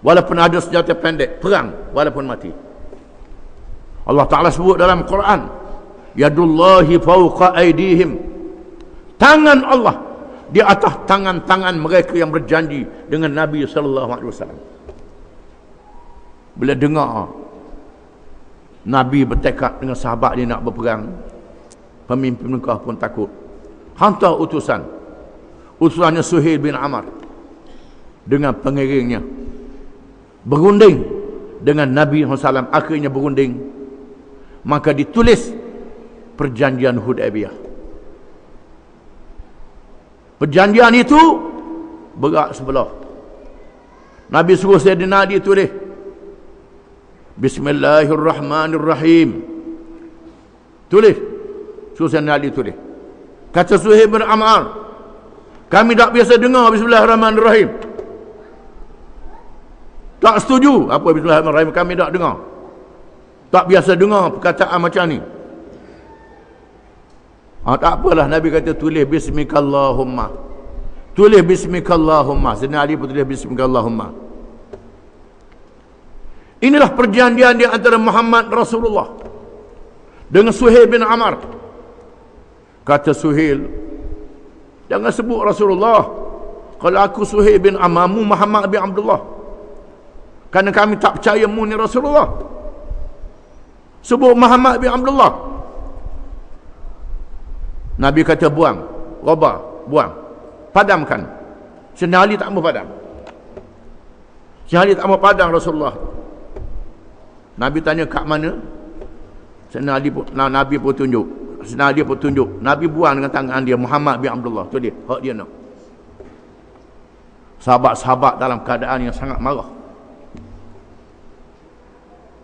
Walaupun ada senjata pendek, perang walaupun mati. Allah Ta'ala sebut dalam Quran, yadullahi fawqa aydihim. Tangan Allah di atas tangan-tangan mereka yang berjanji dengan Nabi sallallahu alaihi wasallam. Bila dengar Nabi bertekad dengan sahabat dia nak berperang, pemimpin Mekah pun takut. Hantar utusannya Suhail bin Amr dengan pengiringnya berunding dengan Nabi SAW. Akhirnya berunding, maka ditulis perjanjian Hudaybiyah. Perjanjian itu berat sebelah. Nabi suruh Sayyidina Ali tulis Bismillahirrahmanirrahim. Tulis. Suruh Sayyidina Ali tulis. Kata Suhail bin Amr, kami tak biasa dengar Bismillahirrahmanirrahim. Tak setuju apa Bismillahirrahmanirrahim, kami tak dengar. Tak biasa dengar perkataan macam ni. Tak apalah, Nabi kata tulis Bismikallahumma. Tulis Bismikallahumma. Sayyidina Ali pun tulis Bismikallahumma. Inilah perjanjian di antara Muhammad Rasulullah dengan Suhail bin Amr. Kata Suhail, jangan sebut Rasulullah. Kalau aku Suhail bin Amr, mu Muhammad bin Abdullah. Kerana kami tak percaya mu ni Rasulullah. Sebut Muhammad bin Abdullah. Nabi kata buang, robah, buang, padamkan. Sayyidina Ali tak mau padam. Sayyidina Ali tak mau padam Rasulullah. Nabi tanya kat mana? Sayyidina Ali pun, Nabi pun tunjuk. Sayyidina Ali pun tunjuk. Nabi buang dengan tangan dia Muhammad bin Abdullah. Tu dia, hak dia nak. Sahabat-sahabat dalam keadaan yang sangat marah.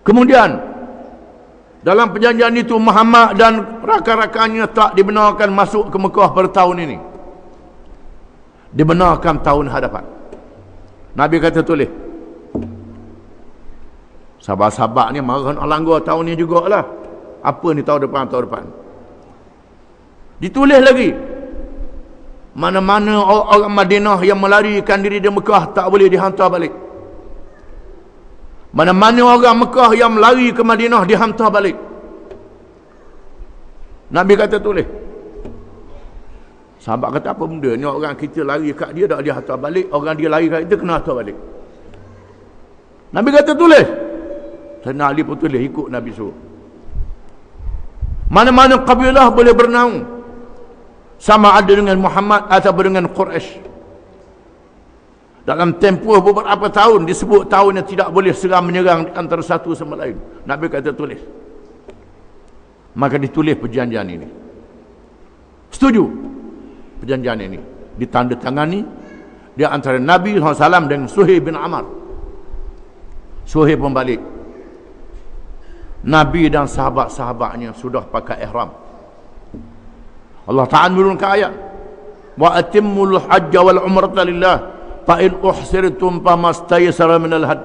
Kemudian dalam perjanjian itu Muhammad dan rakan-rakannya tak dibenarkan masuk ke Mekah pada tahun ini. Dibenarkan tahun hadapan. Nabi kata tulis. Sahabat-sahabat ni marah langgar tahun ni jugalah. Apa ni tahun depan. Ditulis lagi. Mana-mana orang Madinah yang melarikan diri dari Mekah tak boleh dihantar balik. Mana-mana orang Mekah yang melari ke Madinah dihantar balik. Nabi kata tulis. Sahabat kata apa benda ni, orang kita lari kat dia tak dia hantar balik, orang dia lari kat kita kena hantar balik. Nabi kata tulis. Sayyidina Ali pun tulis, ikut Nabi suruh. Mana-mana kabilah boleh bernaung, sama ada dengan Muhammad atau dengan Quraisy. Dalam tempoh beberapa tahun disebut tahun yang tidak boleh serang menyerang antara satu sama lain. Nabi kata tulis. Maka ditulis perjanjian ini. Setuju perjanjian ini. Ditandatangani di antara Nabi SAW dengan Suhail bin Amr. Suhail pun balik. Nabi dan sahabat-sahabatnya sudah pakai ihram. Allah Ta'ala menurunkan ayat. Wa atimmul hajja wal umrata lillah. Fa'in uhsirtum famastaysara minal had.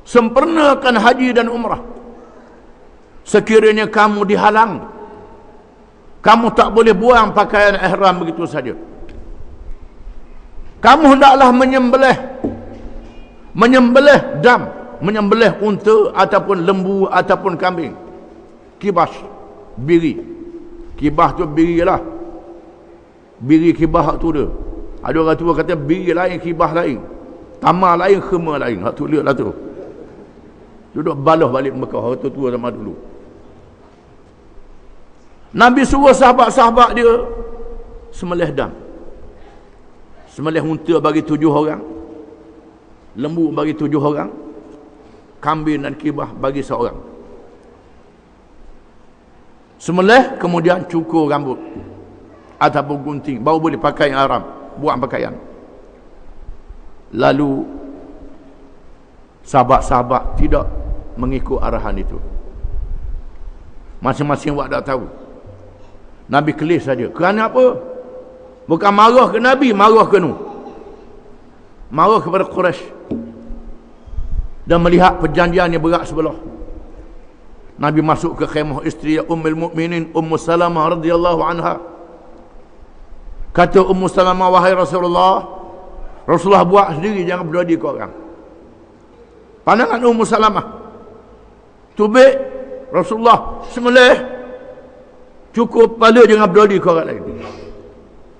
Sempurnakan haji dan umrah. Sekiranya kamu dihalang, kamu tak boleh buang pakaian ihram begitu saja. Kamu hendaklah menyembelih dam, menyembelih unta ataupun lembu ataupun kambing. Kibas, biri. Kibas tu biri lah. Biri kibah hak tu dia. Ada orang tua kata biri lain, kibah lain, tamar lain, khema lain. Hak tu lihat lah tu. Duduk balah balik Mekah orang tua sama dulu. Nabi suruh sahabat-sahabat dia sembelih dam. Sembelih unta bagi 7 orang, lembu bagi 7 orang, kambing dan kibah bagi seorang. Sembelih kemudian cukur rambut. ataupun gunting, baru boleh pakai yang haram, buang pakaian. Lalu sahabat-sahabat tidak mengikut arahan itu. Masing-masing buat tak tahu. Nabi kelis saja. Kerana apa? Bukan marah ke Nabi, marah ke Nu. Marah kepada Quraisy. Dan melihat perjanjian yang berat sebelah. Nabi masuk ke khemah isteri Ummul Mukminin Ummu Salamah radhiyallahu anha. Kata Ummu Salamah, wahai Rasulullah, Rasulullah buat sendiri, jangan berdoa ke orang. Pandangan Ummu Salamah, tubik Rasulullah sembelih, cukup pada, jangan berdoa ke orang lain.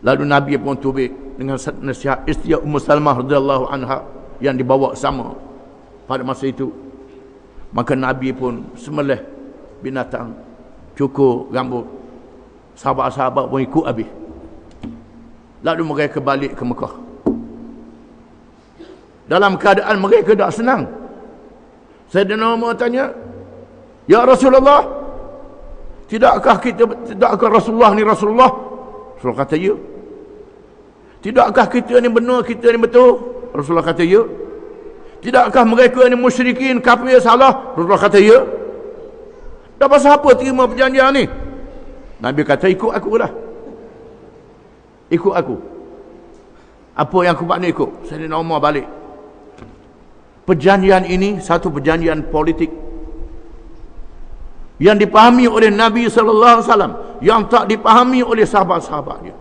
Lalu Nabi pun tubik dengan nasihat isteri Ummu Salamah radhiyallahu anha yang dibawa sama pada masa itu. Maka Nabi pun sembelih binatang, cukur rambut. Sahabat-sahabat pun ikut habis. Lalu mereka balik ke Mekah. Dalam keadaan mereka tak senang. Sayyidina Umar tanya, ya Rasulullah, tidakkah Rasulullah ni Rasulullah? Rasulullah kata ya. Tidakkah kita ni benar, kita ni betul? Rasulullah kata ya. Tidakkah mereka ni musyrikin, kafir, salah? Rasulullah kata ya. Dah pasal apa terima perjanjian ni? Nabi kata, ikut aku lah. Ikut aku. Apa yang aku makna ikut? Sayyidina Umar balik. Perjanjian ini satu perjanjian politik yang dipahami oleh Nabi sallallahu alaihi wasallam, yang tak dipahami oleh sahabat-sahabatnya.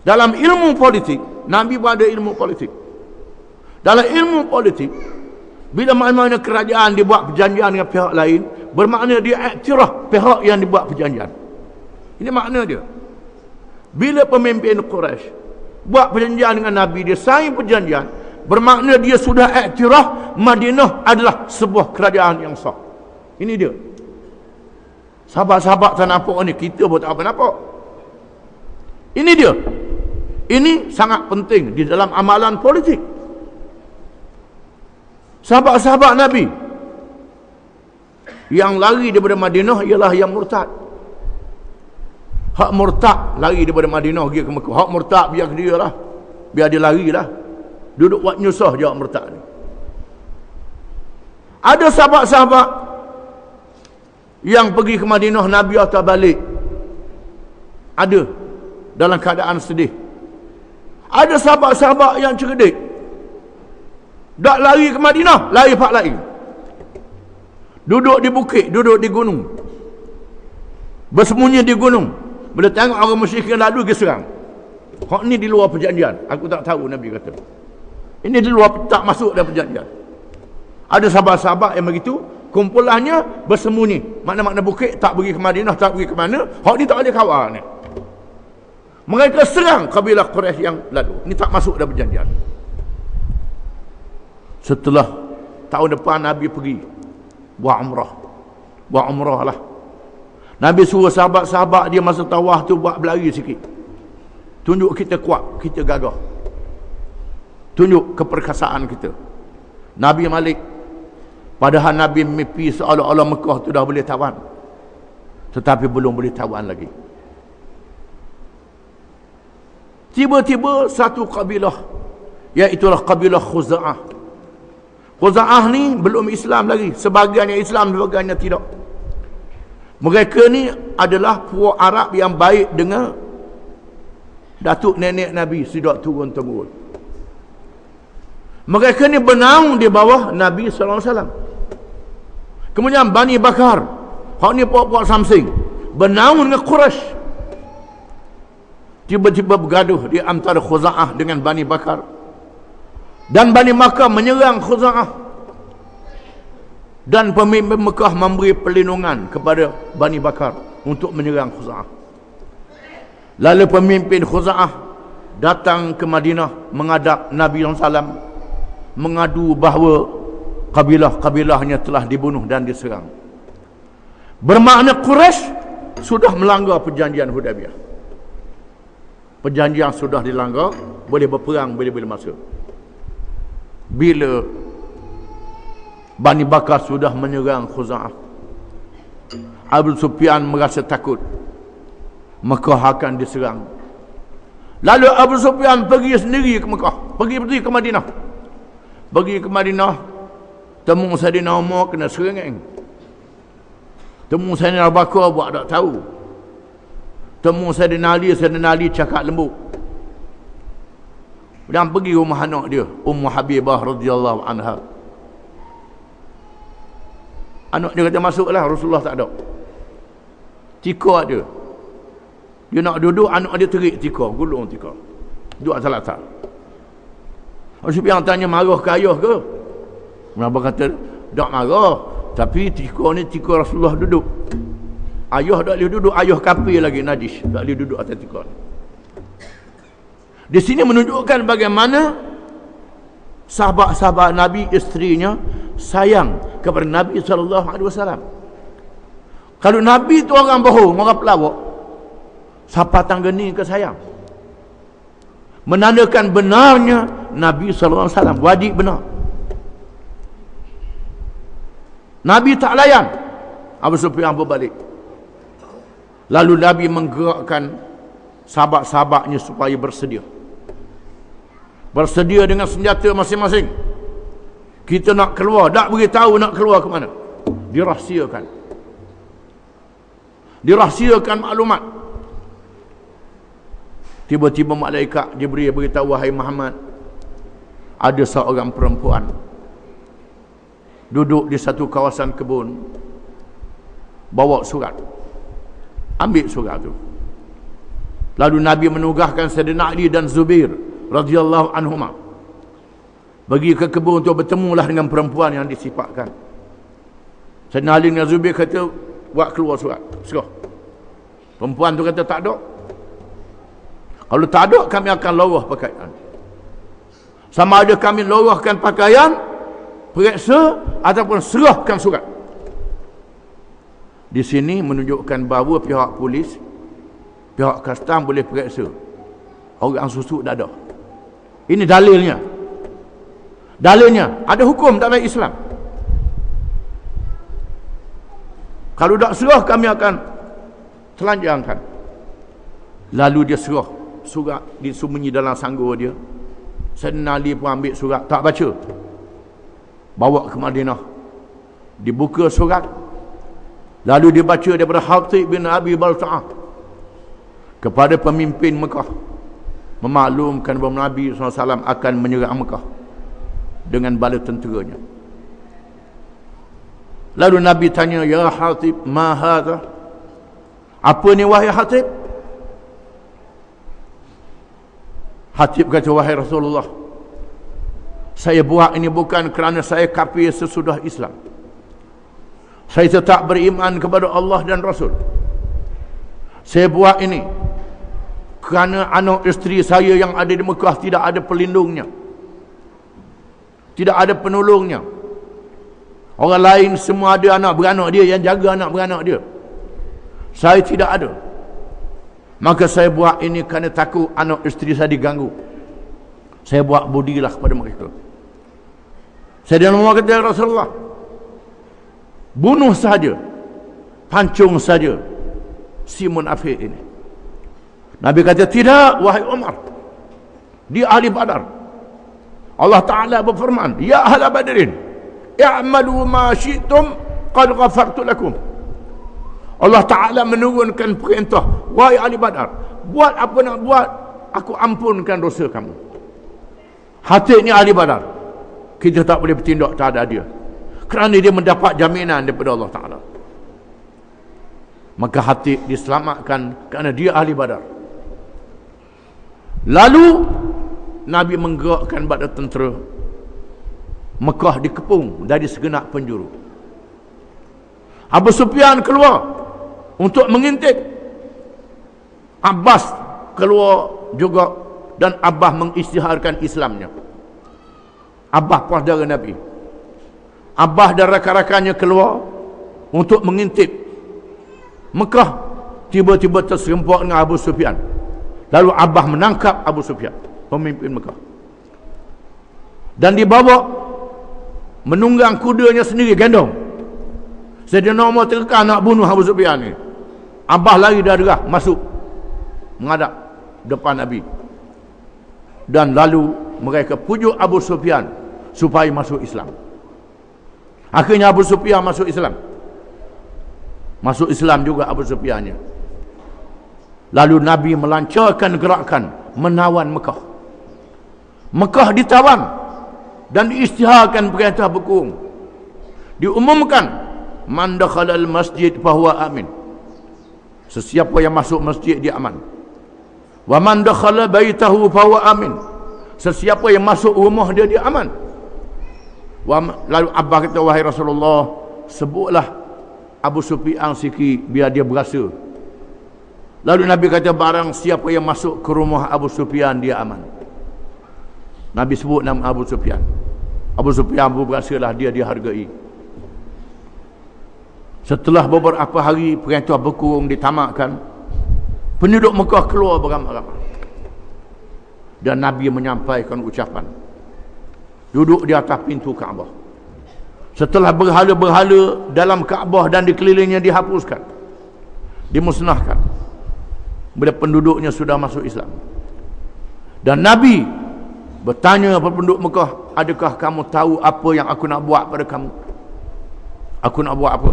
Dalam ilmu politik, Nabi pun ada ilmu politik. Dalam ilmu politik, bila mana kerajaan dibuat perjanjian dengan pihak lain, bermakna dia iktiraf pihak yang dibuat perjanjian. Ini makna dia. Bila pemimpin Quraisy buat perjanjian dengan Nabi, dia sign perjanjian, bermakna dia sudah iktiraf Madinah adalah sebuah kerajaan yang sah. Ini dia. Sahabat-sahabat tak nampak ni, kita pun tak apa nampak. Ini dia. Ini sangat penting di dalam amalan politik. Sahabat-sahabat Nabi yang lari daripada Madinah ialah yang murtad. Hak murtad lari daripada Madinah pergi ke Mekah. Hak murtad biar dia lah, biar dia lari lah. Duduk buat nyusah je hak murtad ni. Ada sahabat-sahabat yang pergi ke Madinah, Nabi atau balik, ada dalam keadaan sedih. Ada sahabat-sahabat yang cerdik, tak lari ke Madinah, lari pak lain. Duduk di bukit, duduk di gunung, bersembunyi di gunung. Bila tengok orang musyrikin lalu, dia serang. Hak ni di luar perjanjian. Aku tak tahu, Nabi kata. Ini di luar, tak masuk dalam perjanjian. Ada sahabat-sahabat yang begitu, kumpulannya bersembunyi. Mana-mana bukit, tak pergi ke Madinah, tak pergi ke mana. Hak ni tak ada kawan ni. Mereka serang kabilah Quraisy yang lalu. Ini tak masuk dalam perjanjian. Setelah tahun depan Nabi pergi buat umrah. Buat umrah lah. Nabi suruh sahabat-sahabat dia masa tawaf tu buat berlari sikit. Tunjuk kita kuat, kita gagah. Tunjuk keperkasaan kita. Nabi Malik, padahal Nabi mimpi seolah-olah Mekah tu dah boleh tawan, tetapi belum boleh tawan lagi. Tiba-tiba satu kabilah, iaitulah kabilah Khuza'ah. Khuza'ah ni belum Islam lagi. Sebahagiannya Islam, sebahagiannya tidak. Mereka ni adalah puak Arab yang baik dengan datuk nenek Nabi, sudah turun-temurun. Mereka ni bernaung di bawah Nabi SAW. Kemudian Bani Bakar, hak ni puak-puak Samsing, bernaung dengan Quraisy. Tiba-tiba bergaduh di antara Khuza'ah dengan Bani Bakar. Dan Bani Makkah menyerang Khuza'ah. Dan pemimpin Mekah memberi perlindungan kepada Bani Bakar untuk menyerang Khuza'ah. Lalu pemimpin Khuza'ah datang ke Madinah menghadap Nabi SAW, mengadu bahawa kabilah-kabilahnya telah dibunuh dan diserang. Bermakna Quraisy sudah melanggar perjanjian Hudaybiyah. Perjanjian sudah dilanggar, boleh berperang bila-bila masa. Bila Bani Bakar sudah menyerang Khuza'ah, Abu Sufyan merasa takut. Mekah akan diserang. Lalu Abu Sufyan pergi sendiri ke Mekah, pergi ke Madinah. Pergi ke Madinah, temu Saidina Umar kena serang. Temu Saidina Abu Bakar buat tak tahu. Temu Saidina Ali cakap lembut. Dan pergi rumah anak dia, Ummu Habibah radhiyallahu anha. Anak dia kata masuklah, Rasulullah tak ada. Tika dia. Dia nak duduk, anak dia terik tika, gulung tika. Duduk atas latar. Abu Sufyan tanya, marah ke ayah ke? Kenapa kata, tak marah. Tapi tika ni tika Rasulullah duduk. Ayah tak boleh duduk, ayah kafir lagi, najis. Tak boleh duduk atas tika ni. Di sini menunjukkan bagaimana sahabat-sahabat Nabi, isterinya sayang kepada Nabi SAW. Kalau Nabi tu orang bohong, orang pelawak, siapa tanggani ke sayang? Menandakan benarnya Nabi SAW wajib benar. Nabi tak layan, Abu Sufyan berbalik. Lalu Nabi menggerakkan sahabat-sahabatnya supaya bersedia dengan senjata masing-masing. Kita nak keluar, tak beritahu nak keluar ke mana. Dirahsiakan maklumat. Tiba-tiba malaikat Jibril beritahu, wahai Muhammad, ada seorang perempuan duduk di satu kawasan kebun, bawa surat. Ambil surat tu. Lalu Nabi menugaskan Saidina Ali dan Zubair radhiyallahu anhuma pergi ke kebun untuk bertemulah dengan perempuan yang disifatkan. Saidina Ali dan Zubair kata, buat keluar surat, serah. Perempuan tu kata, tak ada. Kalau tak ada, kami akan lorah pakaian. Sama ada kami lorahkan pakaian, periksa, ataupun serahkan surat. Di sini menunjukkan bahawa pihak polis, pihak custom boleh periksa orang susuk dah ada. Ini dalilnya. Dalilnya ada hukum dalam Islam. Kalau tak serah, kami akan telanjangkan. Lalu dia serah surat, disembunyi dalam sanggur dia. Saidina Ali pun ambil surat, tak baca, bawa ke Madinah. Dibuka surat, lalu dibaca daripada Hatib bin Abi Balta'ah kepada pemimpin Mekah, memaklumkan bahawa Nabi SAW akan menyerang Mekah dengan bala tenteranya. Lalu Nabi tanya, ya Hatib, ma hadha? Apa ni wahai Hatib? Hatib kata, wahai Rasulullah, saya buat ini bukan kerana saya kafir sesudah Islam. Saya tetap beriman kepada Allah dan Rasul. Saya buat ini kerana anak isteri saya yang ada di Mekah tidak ada pelindungnya, tidak ada penolongnya. Orang lain semua ada anak beranak dia yang jaga anak beranak dia. Saya tidak ada. Maka saya buat ini kerana takut anak isteri saya diganggu. Saya buat budilah kepada mereka. Saya dan Umar kata, Rasulullah, bunuh saja, pancung saja si munafik ini. Nabi kata, tidak wahai Umar, dia ahli Badar. Allah Ta'ala berfirman, ya ahla Badrin, i'malu ma syi'tum qad ghafartu lakum. Allah Ta'ala menurunkan perintah, wahai ahli Badar, buat apa nak buat, aku ampunkan dosa kamu. Hatib ni ahli Badar, kita tak boleh bertindak terhadap dia kerana dia mendapat jaminan daripada Allah Ta'ala. Maka Hatib diselamatkan kerana dia ahli Badar. Lalu Nabi menggerakkan badan tentera. Mekah dikepung dari segenap penjuru. Abu Sufyan keluar untuk mengintip. Abbas keluar juga, dan Abbas mengisytiharkan Islamnya. Abbas saudara Nabi. Abbas dan rakan-rakannya keluar untuk mengintip Mekah. Tiba-tiba terserempak dengan Abu Sufyan. Lalu Abbas menangkap Abu Sufyan, pemimpin Mekah, dan dibawa menunggang kudanya sendiri, gendong. Saidina Umar terkekang nak bunuh Abu Sufyan ni. Abbas lari darah masuk menghadap depan Nabi. Dan lalu mereka pujuk Abu Sufyan supaya masuk Islam. Akhirnya Abu Sufyan masuk Islam. Masuk Islam juga Abu Sufyannya. Lalu Nabi melancarkan gerakan menawan Mekah. Mekah ditawan dan diisytiharkan perintah berkurung. Diumumkan, man dakhalal masjid fahuwa amin. Sesiapa yang masuk masjid dia aman. Wa man dakhala baitahu fahuwa amin. Sesiapa yang masuk rumah dia aman. Lalu Abbas kata, wahai Rasulullah, sebutlah Abu Sufyan sikit biar dia berasa. Lalu Nabi kata, barang siapa yang masuk ke rumah Abu Sufyan dia aman. Nabi sebut nama Abu Sufyan. Abu Sufyan berasalah dia dihargai. Setelah beberapa hari perintah berkurung ditamatkan, penduduk Mekah keluar beramai-ramai. Dan Nabi menyampaikan ucapan. Duduk di atas pintu Kaabah. Setelah berhala-berhala dalam Kaabah dan dikelilingnya dihapuskan, dimusnahkan, bila penduduknya sudah masuk Islam. Dan Nabi bertanya kepada penduduk Mekah, adakah kamu tahu apa yang aku nak buat pada kamu? Aku nak buat apa?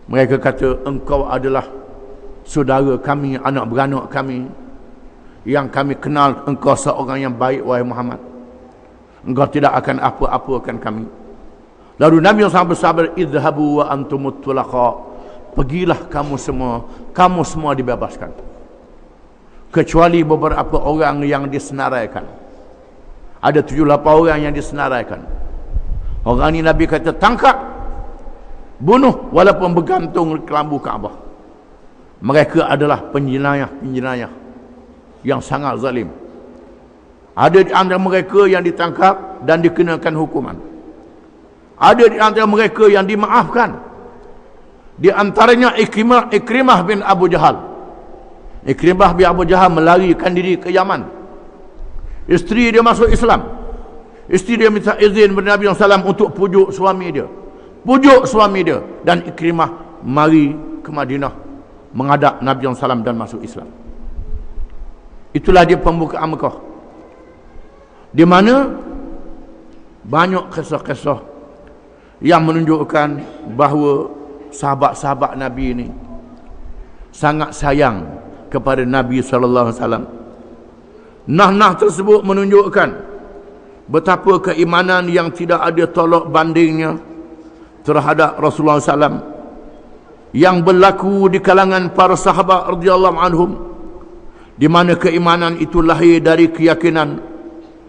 Mereka kata, engkau adalah saudara kami, anak beranak kami, yang kami kenal engkau seorang yang baik, wahai Muhammad. Engkau tidak akan apa-apakan kami. Lalu Nabi SAW bersabda, idhabu wa antumut tulaqa. Pergilah kamu semua dibebaskan. Kecuali beberapa orang yang disenaraikan. Ada 7-8 orang yang disenaraikan. Orang ini Nabi kata, tangkap, bunuh, walaupun bergantung kelambu Kaabah. Mereka adalah penjenayah-penjenayah yang sangat zalim. Ada di antara mereka yang ditangkap dan dikenakan hukuman. Ada di antara mereka yang dimaafkan. Di antaranya Ikrimah bin Abu Jahal. Ikrimah bin Abu Jahal melarikan diri ke Yaman. Isteri dia masuk Islam. Isteri dia minta izin kepada Nabi SAW untuk pujuk suami dia. Pujuk suami dia. Dan Ikrimah mari ke Madinah menghadap Nabi SAW dan masuk Islam. Itulah dia pembukaan Mekah, di mana banyak kisah-kisah yang menunjukkan bahawa sahabat-sahabat Nabi ini sangat sayang kepada Nabi SAW. Nah tersebut menunjukkan betapa keimanan yang tidak ada tolak bandingnya terhadap Rasulullah SAW yang berlaku di kalangan para sahabat radhiyallahu anhum, di mana keimanan itu lahir dari keyakinan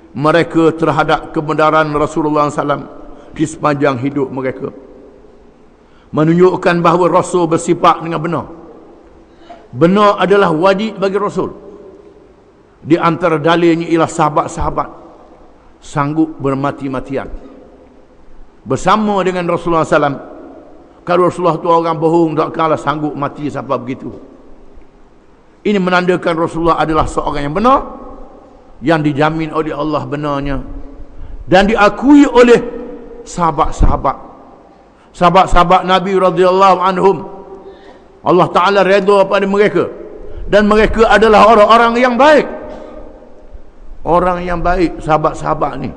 mereka terhadap kebenaran Rasulullah SAW di sepanjang hidup mereka. Menunjukkan bahawa Rasul bersifat dengan benar. Benar adalah wajib bagi Rasul. Di antara dalilnya ialah sahabat-sahabat sanggup bermati-matian bersama dengan Rasulullah SAW. Kalau Rasulullah tu orang bohong, tak kalah sanggup mati sampai begitu. Ini menandakan Rasulullah adalah seorang yang benar, yang dijamin oleh Allah benarnya, dan diakui oleh sahabat-sahabat Nabi radhiyallahu anhum. Allah Ta'ala redha pada mereka, dan mereka adalah orang-orang yang baik. Orang yang baik, sahabat-sahabat ni.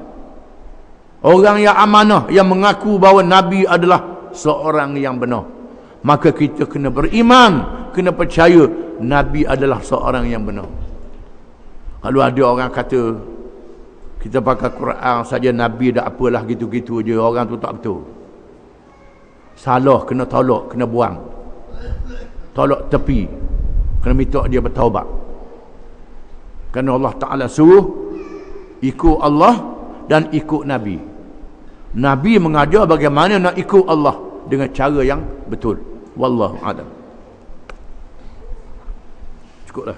Orang yang amanah, yang mengaku bahawa Nabi adalah seorang yang benar. Maka kita kena beriman, kena percaya Nabi adalah seorang yang benar. Kalau ada orang kata kita pakai Quran saja Nabi dah apalah gitu-gitu je, orang tu tak betul. Salah kena tolak, kena buang. Tolak tepi. Kena minta dia bertaubat. Kerana Allah Ta'ala suruh ikut Allah dan ikut Nabi. Nabi mengajar bagaimana nak ikut Allah dengan cara yang betul. Wallahu a'lam. Cukuplah.